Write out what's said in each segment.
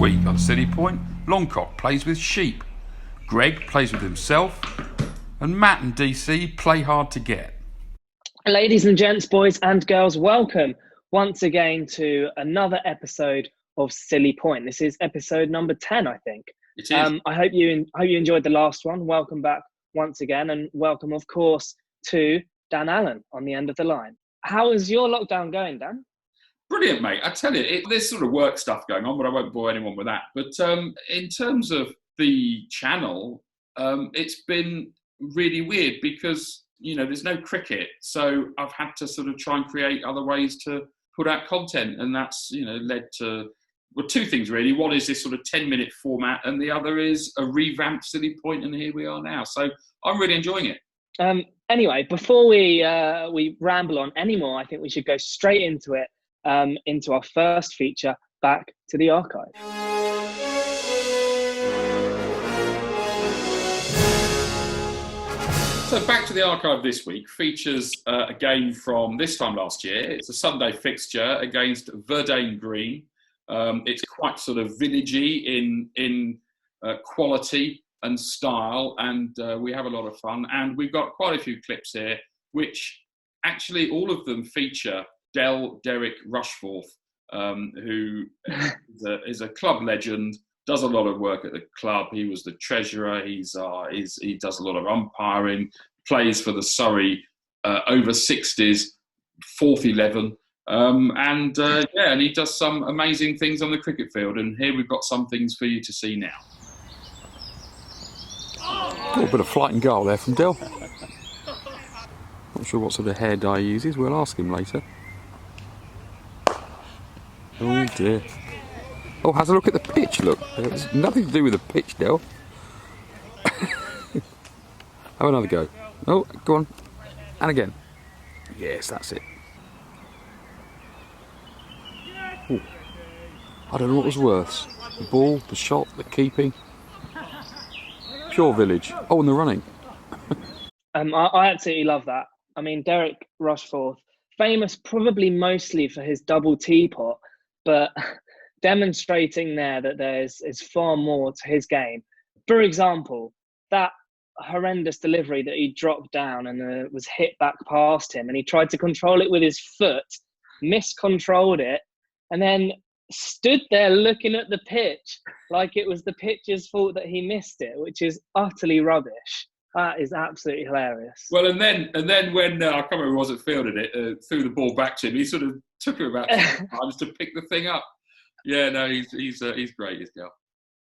week on Silly Point, Longcock plays with sheep, Greg plays with himself, and Matt and DC play hard to get. Ladies and gents, boys and girls, welcome once again to another episode of Silly Point. This is episode number 10, I think. It is. I hope you enjoyed the last one. Welcome back once again, and welcome, of course, to Dan Allen on the end of the line. How is your lockdown going, Dan? Brilliant, mate. I tell you, there's sort of work stuff going on, but I won't bore anyone with that. But in terms of the channel, it's been really weird because, you know, there's no cricket. So I've had to sort of try and create other ways to put out content. And that's, you know, led to, well, two things really. One is this sort of 10-minute format, and the other is a revamped Silly Point, and here we are now. So I'm really enjoying it. Anyway, before we ramble on anymore, I think we should go straight into it. Into our first feature, Back to the Archive. So Back to the Archive this week features a game from this time last year. It's a Sunday fixture against Verdane Green. It's quite sort of villagey in quality and style, and we have a lot of fun. And we've got quite a few clips here, which actually all of them feature Derek Rushforth, who is a club legend, does a lot of work at the club. He was the treasurer. He does a lot of umpiring, plays for the Surrey over 60s, 4th 11. And he does some amazing things on the cricket field. And here we've got some things for you to see now. A little bit of flight and goal there from Del. Not sure what sort of hair dye he uses. We'll ask him later. Oh dear. Oh, has a look at the pitch, look. There's nothing to do with the pitch, Del. Have another go. Oh, go on. And again. Yes, that's it. Ooh. I don't know what was worse. The ball, the shot, the keeping. Pure village. Oh, and the running. I absolutely love that. I mean, Derek Rushforth, famous probably mostly for his double teapot, but demonstrating there that there's far more to his game. For example, that horrendous delivery that he dropped down and was hit back past him, and he tried to control it with his foot, miscontrolled it, and then stood there looking at the pitch like it was the pitcher's fault that he missed it, which is utterly rubbish. That is absolutely hilarious. Well, and then when I can't remember who was it fielded it, threw the ball back to him, he sort of took him about 2 times to pick the thing up. Yeah, no, he's great, this guy.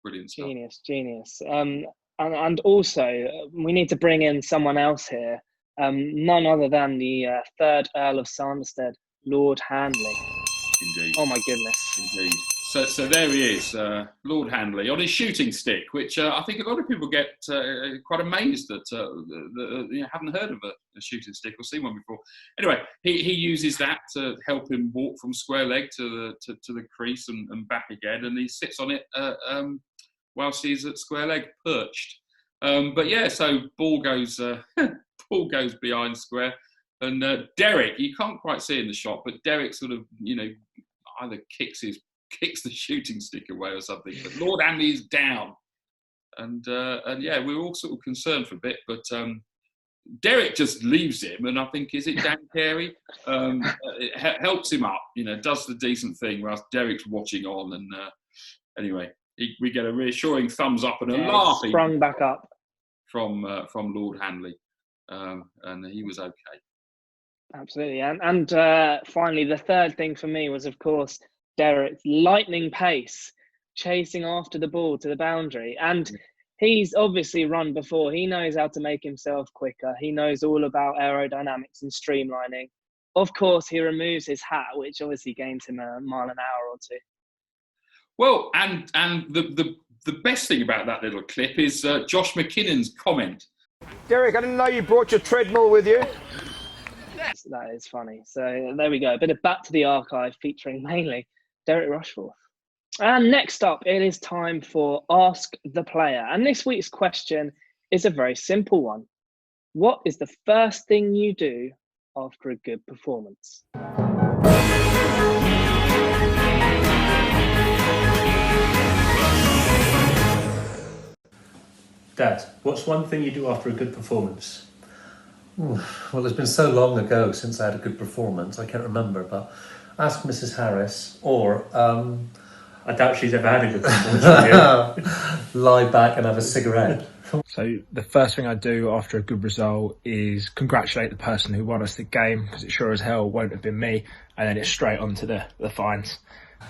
Brilliant stuff. Genius. And also, we need to bring in someone else here, none other than the 3rd Earl of Sanderstead, Lord Handley. Indeed. Oh my goodness. Indeed. So there he is, Lord Handley, on his shooting stick, which I think a lot of people get quite amazed that haven't heard of a shooting stick or seen one before. Anyway, he uses that to help him walk from square leg to the crease and back again, and he sits on it whilst he's at square leg, perched. So ball goes behind square, and Derek, you can't quite see in the shot, but Derek sort of, you know, either kicks the shooting stick away or something. But Lord Handley's down, and we were all sort of concerned for a bit. But Derek just leaves him, and I think, is it Dan Carey? It helps him up, you know, does the decent thing, whilst Derek's watching on. And anyway, we get a reassuring thumbs up and a laughing sprung back up from Lord Handley, and he was okay. Absolutely, and finally, the third thing for me was, of course, Derek's lightning pace, chasing after the ball to the boundary. And he's obviously run before. He knows how to make himself quicker. He knows all about aerodynamics and streamlining. Of course, he removes his hat, which obviously gains him a mile an hour or two. Well, and the best thing about that little clip is Josh McKinnon's comment. Derek, I didn't know you brought your treadmill with you. That is funny. So there we go. A bit of Back to the Archive featuring mainly Derek Rushforth. And next up, it is time for Ask the Player. And this week's question is a very simple one. What is the first thing you do after a good performance? Dad, what's one thing you do after a good performance? Well, it's been so long ago since I had a good performance, I can't remember, but ask Mrs. Harris, or I doubt she's ever had a good performance. lie back and have a cigarette. So the first thing I do after a good result is congratulate the person who won us the game, because it sure as hell won't have been me, and then it's straight on to the fines.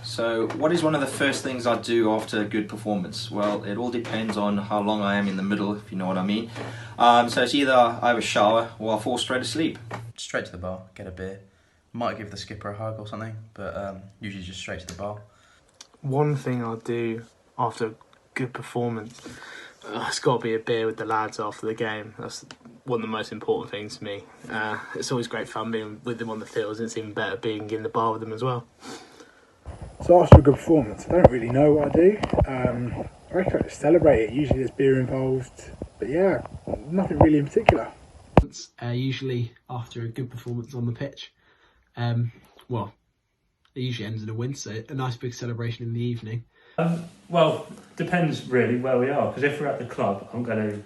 So what is one of the first things I do after a good performance? Well, it all depends on how long I am in the middle, if you know what I mean. So it's either I have a shower or I fall straight asleep. Straight to the bar, get a beer. Might give the skipper a hug or something, but usually just straight to the bar. One thing I'll do after a good performance, it's got to be a beer with the lads after the game. That's one of the most important things to me. It's always great fun being with them on the fields, and it's even better being in the bar with them as well. So after a good performance, I don't really know what I do. I reckon I just celebrate it. Usually there's beer involved, but yeah, nothing really in particular. Usually after a good performance on the pitch, well, it usually ends in a win, so a nice big celebration in the evening. Well, depends really where we are, because if we're at the club, I'm going to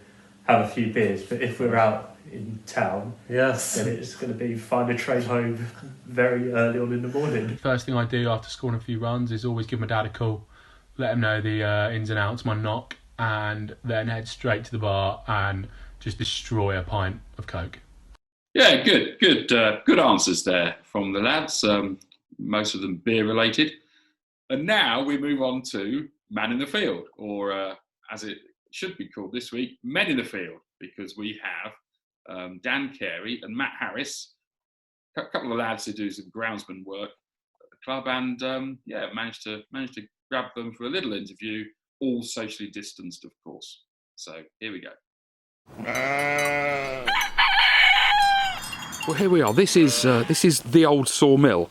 have a few beers, but if we're out in town, yes, then it's going to be find a train home very early on in the morning. First thing I do after scoring a few runs is always give my dad a call, let him know the ins and outs, my knock, and then head straight to the bar and just destroy a pint of Coke. Yeah, good answers there from the lads. Most of them beer related. And now we move on to Man in the Field, or as it should be called this week, Men in the Field, because we have Dan Carey and Matt Harris, a couple of lads who do some groundsman work at the club, and managed to grab them for a little interview, all socially distanced, of course. So here we go. Well, here we are. This is the old sawmill,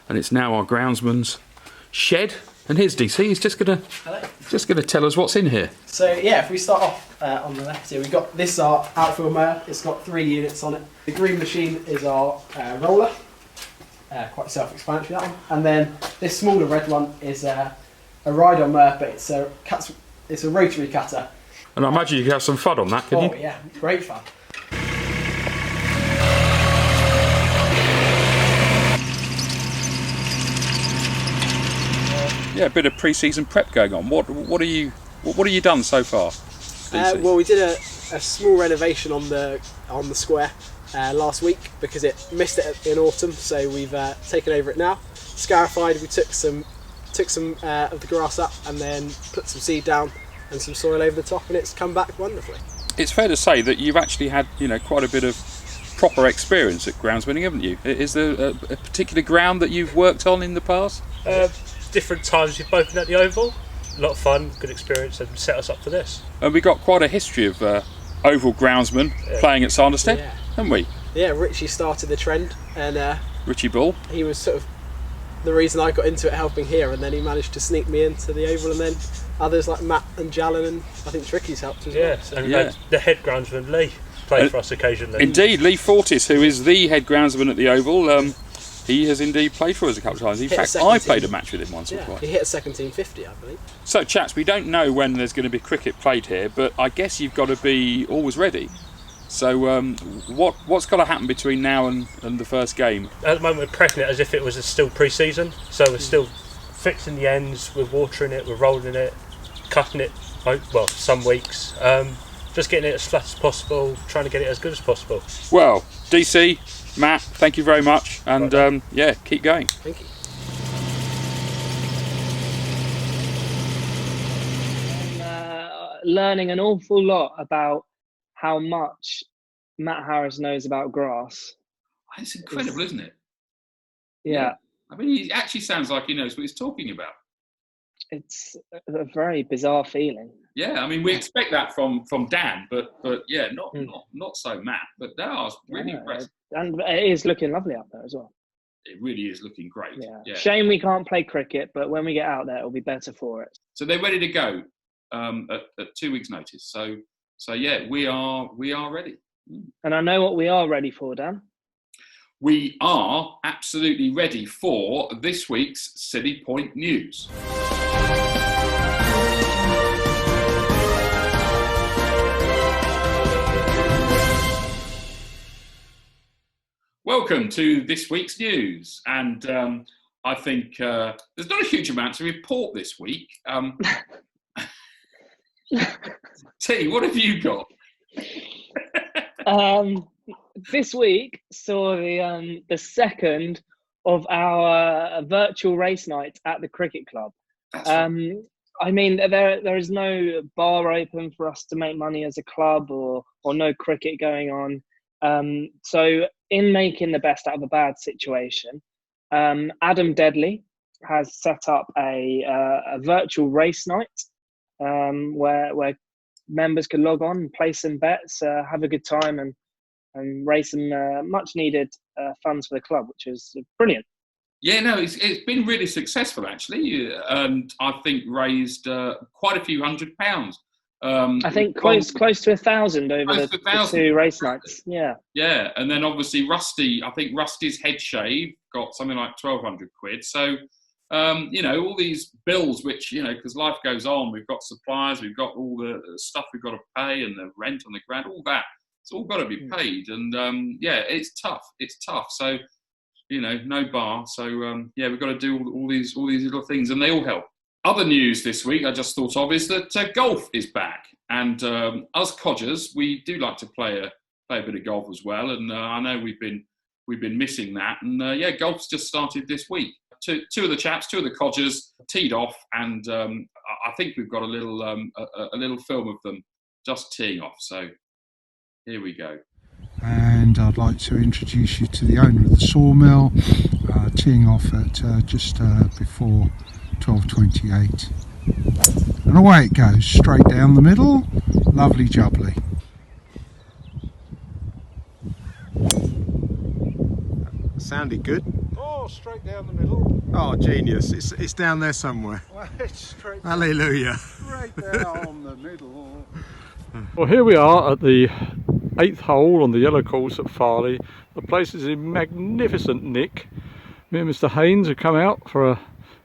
and it's now our groundsman's shed. And here's DC. He's just gonna tell us what's in here. So yeah, if we start off on the left here, we've got this our outfield mower. It's got 3 units on it. The green machine is our roller. Quite self-explanatory, that one. And then this smaller red one is a ride-on mower, but it's a rotary cutter. And I imagine you can have some fun on that, can you? Oh yeah, great fun. Yeah, a bit of pre-season prep going on. What have you done so far? Well, we did a small renovation on the square last week because it missed it in autumn, so we've taken over it now. Scarified. We took some of the grass up and then put some seed down and some soil over the top, and it's come back wonderfully. It's fair to say that you've actually had quite a bit of proper experience at groundsmanning, haven't you? Is there a particular ground that you've worked on in the past? Different times we've both been at the Oval. A lot of fun, good experience, and set us up for this. And we got quite a history of Oval groundsmen playing at Sanderstead, haven't we? Yeah, Richie started the trend, and Richie Bull. He was sort of the reason I got into it, helping here, and then he managed to sneak me into the Oval, and then others like Matt and Jallen, and I think Tricky's helped as well. Yes, and we've had the head groundsman Lee play for us occasionally. Indeed, Lee Fortis, who is the head groundsman at the Oval. He has indeed played for us a couple of times. In fact, I played a match with him once or twice. He hit a second team 50, I believe. So, chaps, we don't know when there's going to be cricket played here, but I guess you've got to be always ready. So, what's got to happen between now and the first game? At the moment, we're prepping it as if it was still pre-season. So we're still fixing the ends, we're watering it, we're rolling it, cutting it. Well, some weeks. Just getting it as flat as possible, trying to get it as good as possible. Well, DC, Matt, thank you very much, and keep going. Thank you. Learning an awful lot about how much Matt Harris knows about grass. It's incredible, isn't it? Yeah. I mean, he actually sounds like he knows what he's talking about. It's a very bizarre feeling. Yeah, I mean, we expect that from Dan, but yeah, not so Matt. But I was really impressed. And it is looking lovely out there as well. It really is looking great. Yeah. Shame we can't play cricket, but when we get out there, it'll be better for it. So they're ready to go at 2 weeks' notice. So yeah, we are ready. And I know what we are ready for, Dan. We are absolutely ready for this week's Silly Point news. Welcome to this week's news. And I think there's not a huge amount to report this week. T, what have you got? This week saw the second of our virtual race nights at the cricket club. I mean, there is no bar open for us to make money as a club, or no cricket going on. So in making the best out of a bad situation, Adam Deadley has set up a virtual race night where members can log on and place some bets, have a good time, and raise some much needed funds for the club, which is brilliant. Yeah, no, it's been really successful actually, and I think raised quite a few £100. I think close to 1,000 over the 2 race nights. Yeah. Yeah, and then obviously Rusty. I think Rusty's head shave got something like 1,200 quid. So, all these bills, which because life goes on. We've got suppliers, we've got all the stuff we've got to pay, and the rent on the ground, all that. It's all got to be paid, and it's tough. It's tough. So, no bar. So we've got to do all these little things, and they all help. Other news this week I just thought of is that golf is back, and us codgers, we do like to play a bit of golf as well, and I know we've been missing that, and golf's just started this week. Two of the codgers teed off, and I think we've got a little film of them just teeing off. So here we go. And I'd like to introduce you to the owner of the sawmill, teeing off at just before 12:28, and away it goes, straight down the middle. Lovely jubbly. Sounded good. Oh, straight down the middle. Oh, genius. It's down there somewhere. Well, it's straight down, hallelujah. straight down the middle. Well, here we are at the 8th hole on the yellow course at Farley. The place is in magnificent nick. Me and Mr. Haynes have come out for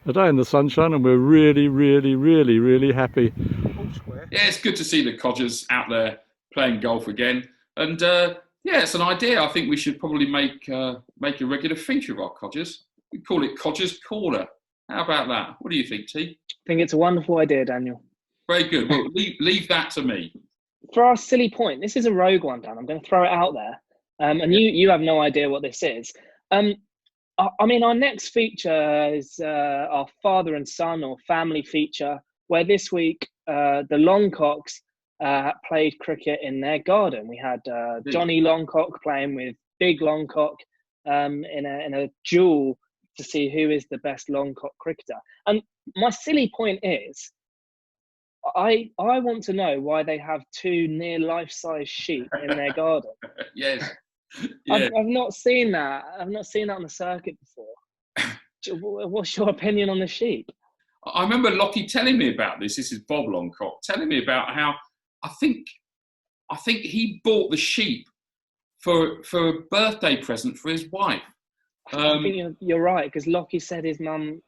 a day in the sunshine, and we're really, really, really, really happy. Yeah, it's good to see the codgers out there playing golf again. And it's an idea. I think we should probably make a regular feature of our codgers. We call it Codgers Corner. How about that? What do you think, T? I think it's a wonderful idea, Daniel. Very good. Well, leave that to me. For our silly point, this is a rogue one, Dan. I'm going to throw it out there. And you have no idea what this is. I mean, our next feature is our father and son or family feature, where this week the Longcocks played cricket in their garden. We had Johnny Longcock playing with Big Longcock in a duel to see who is the best Longcock cricketer. And my silly point is, I want to know why they have 2 near life-size sheep in their garden. Yes. Yeah. I've not seen that. I've not seen that on the circuit before. What's your opinion on the sheep? I remember Lockie telling me about this. This is Bob Longcock telling me about how I think he bought the sheep for a birthday present for his wife. I think you're right, because Lockie said his mum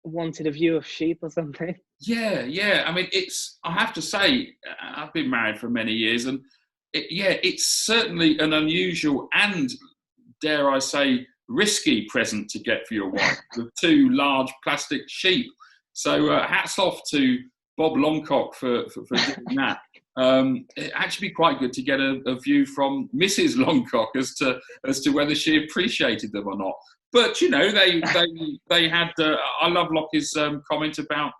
wanted a view of sheep or something. Yeah. I mean, I have to say, I've been married for many years, and it's certainly an unusual and, dare I say, risky present to get for your wife, with 2 large plastic sheep. So hats off to Bob Longcock for doing that. It'd actually be quite good to get a view from Mrs. Longcock as to whether she appreciated them or not. But they had. I love Lockie's comment about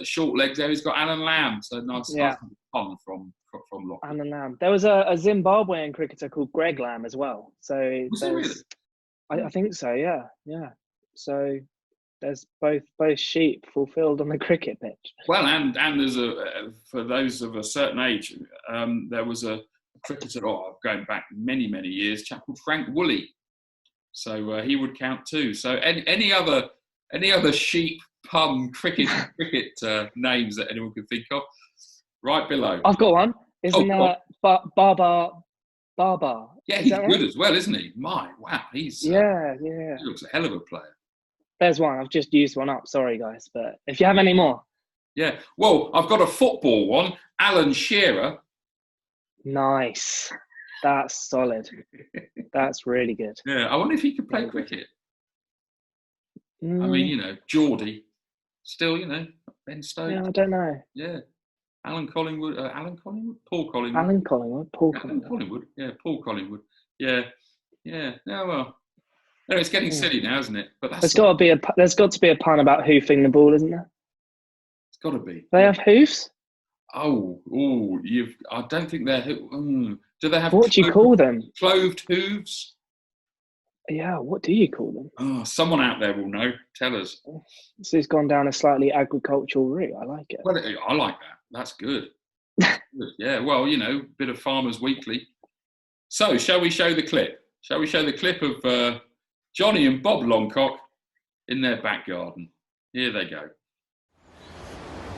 short legs there. He's got Alan Lamb, so nice pun from Lockie. Alan Lamb. There was a Zimbabwean cricketer called Greg Lamb as well. So was there really? I think so. Yeah. So there's both sheep fulfilled on the cricket pitch. Well, and there's for those of a certain age, there was a cricketer going back many years, a chap called Frank Woolley. So he would count too. So any other sheep pun cricket names that anyone could think of, right below. I've got one. Isn't Baba? Yeah, he's good as well, isn't he? My, wow, he's He looks a hell of a player. There's one. I've just used one up. Sorry, guys, but if you have any more. Yeah. Well, I've got a football one. Alan Shearer. Nice. That's solid. That's really good. Yeah, I wonder if he could play cricket. I mean, Geordie, still, Ben Stokes. Yeah, I don't know. Yeah. Alan Collingwood, Paul Collingwood. Paul Collingwood. Yeah, Paul Collingwood. Yeah. Yeah, well. No, it's getting silly now, isn't it? But there's got to be a pun about hoofing the ball, isn't there? It's got to be. They have hoofs? I don't think they're. Do they have? What do you call them? Clothed hooves. Yeah, what do you call them? Oh, someone out there will know. Tell us. This has gone down a slightly agricultural route. I like it. Well, I like that. That's good. Yeah. Well, bit of Farmers Weekly. So, shall we show the clip? Shall we show the clip of Johnny and Bob Longcock in their back garden? Here they go.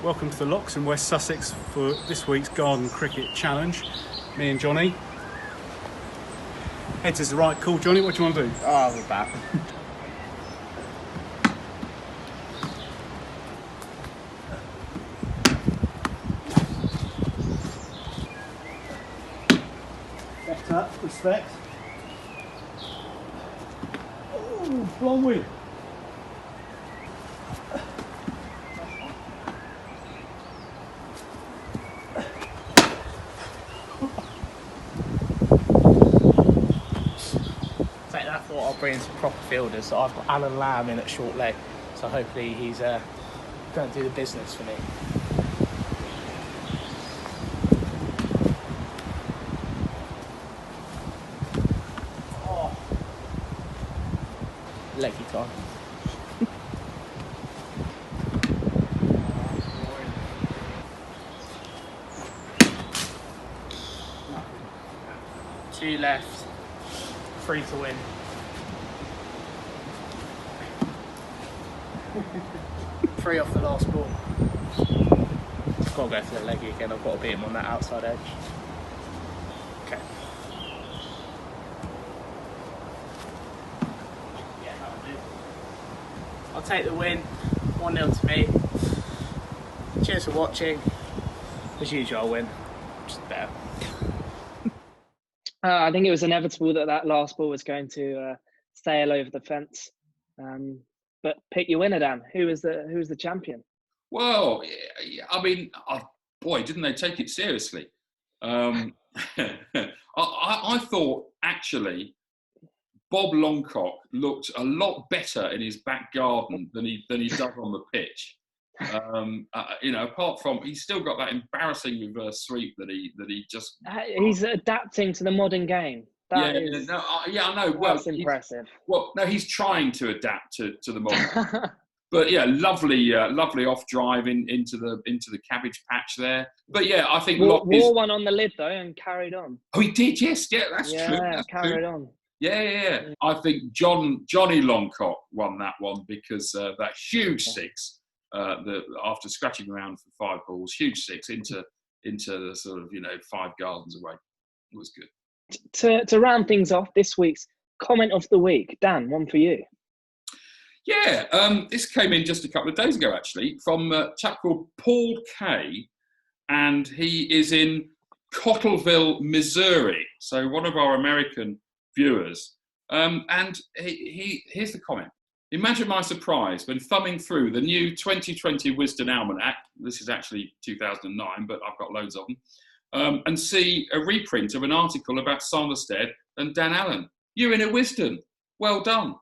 Welcome to the Locks in West Sussex for this week's Garden Cricket Challenge. Me and Johnny. Heads is the right call. Johnny, what do you want to do? Oh, we're back. Better, respect. Oh, long way. I'll bring in some proper fielders. So I've got Alan Lamb in at short leg, so hopefully he's going to do the business for me. Oh. Leggy time. Two left, 3 to win. Three off the last ball. I've got to go for the leggy again. I've got to beat him on that outside edge. Okay. Yeah, that'll do. I'll take the win. 1-0 to me. Cheers for watching. As usual, I'll win. Just better. I think it was inevitable that last ball was going to sail over the fence. But pick your winner, Dan. Who was the champion? Well, I mean, boy, didn't they take it seriously? I thought actually Bob Longcock looked a lot better in his back garden than he does on the pitch. Apart from he's still got that embarrassing reverse sweep that he just. He's adapting to the modern game. I know. Well, that's impressive. He's trying to adapt to the modern. But yeah, lovely off drive into the cabbage patch there. But yeah, I think wore one on the lid though and carried on. Oh, he did. Yes, yeah, that's true. Yeah, carried on. Yeah. I think Johnny Longcock won that one because that huge six, after scratching around for 5 balls, huge six into the sort of 5 gardens away. It was good. To round things off, this week's comment of the week, Dan, one for you. Yeah, this came in just a couple of days ago, actually, from a chap called Paul Kay, and he is in Cottleville, Missouri. So one of our American viewers. And here's the comment. Imagine my surprise when thumbing through the new 2020 Wisden Almanac. This is actually 2009, but I've got loads of them. And see a reprint of an article about Sanderstead and Dan Allen. You're in a Wisden. Well done.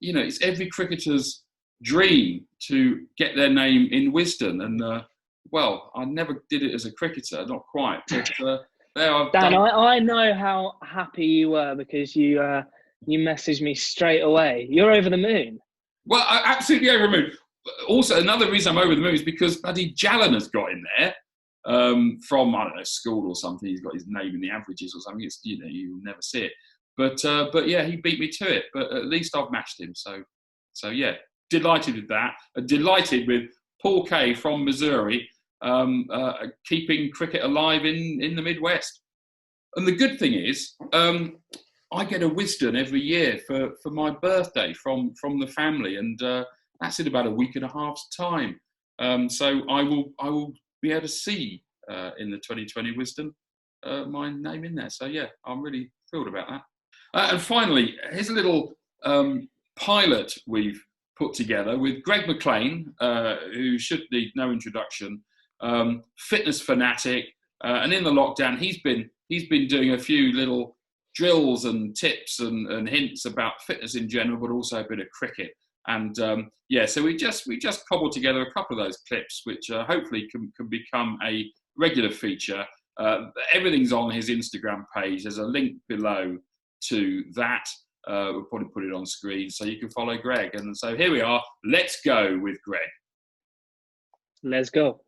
It's every cricketer's dream to get their name in Wisden. And, I never did it as a cricketer, not quite. But there I've Dan, done. I know how happy you were because you messaged me straight away. You're over the moon. Well, absolutely over the moon. Also, another reason I'm over the moon is because bloody Jallan has got in there. From, I don't know, school or something. He's got his name in the averages or something. It's, you'll never see it. But yeah, he beat me to it. But at least I've matched him. So yeah, delighted with that. Delighted with Paul Kay from Missouri keeping cricket alive in the Midwest. And the good thing is, I get a Wisden every year for my birthday from the family, and that's in about a week and a half's time. So I will be able to see in the 2020 Wisden my name in there. So yeah, I'm really thrilled about that. And finally, here's a little pilot we've put together with Greg McLean, who should need no introduction, fitness fanatic, and in the lockdown he's been doing a few little drills and tips and hints about fitness in general, but also a bit of cricket. And so we just cobbled together a couple of those clips, which hopefully can become a regular feature. Everything's on his Instagram page. There's a link below to that. We'll probably put it on screen so you can follow Greg. And so here we are. Let's go with Greg. Let's go.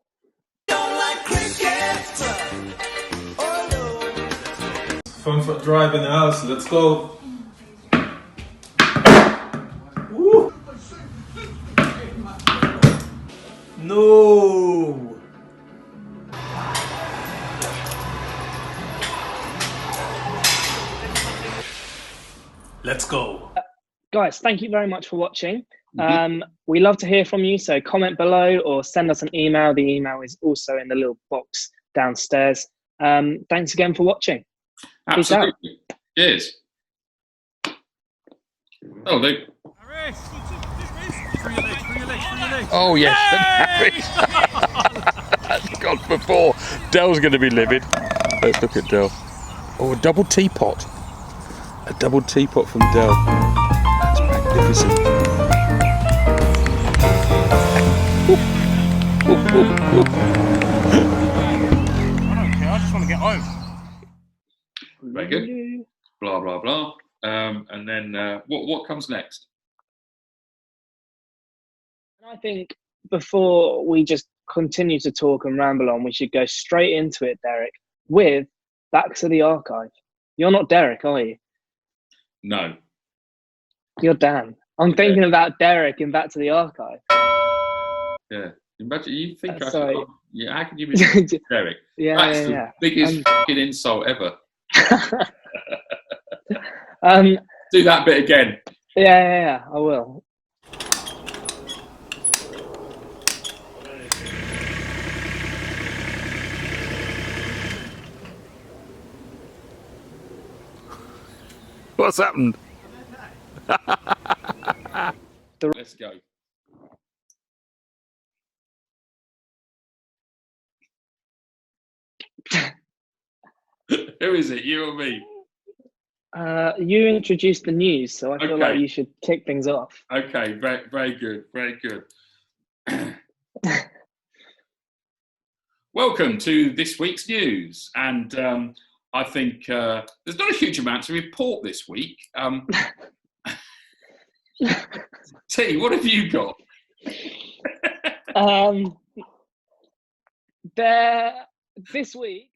Front foot drive in the house. Let's go. No. Let's go. Guys, thank you very much for watching. We love to hear from you, so comment below or send us an email. The email is also in the little box downstairs. Thanks again for watching. Absolutely. Cheers. Oh, Luke. Oh, yes. That's gone before. Dell's going to be livid. Let's look at Dell. Oh, a double teapot. A double teapot from Dell. That's magnificent. I don't care, I just want to get home. Very good. Blah, blah, blah. And then what comes next? I think before we just continue to talk and ramble on, we should go straight into it, Derek, with Back to the Archive. You're not Derek, are you? No. You're Dan. I'm thinking about Derek in Back to the Archive. Yeah. Imagine you think sorry. Yeah, how can you be Derek? That's the biggest fucking insult ever. Do that bit again. Yeah, I will. What's happened? Let's go. Who is it? You or me? You introduced the news, so I feel like you should kick things off. Okay, very good, very good. Welcome to this week's news, and I think there's not a huge amount to report this week. T, what have you got? This week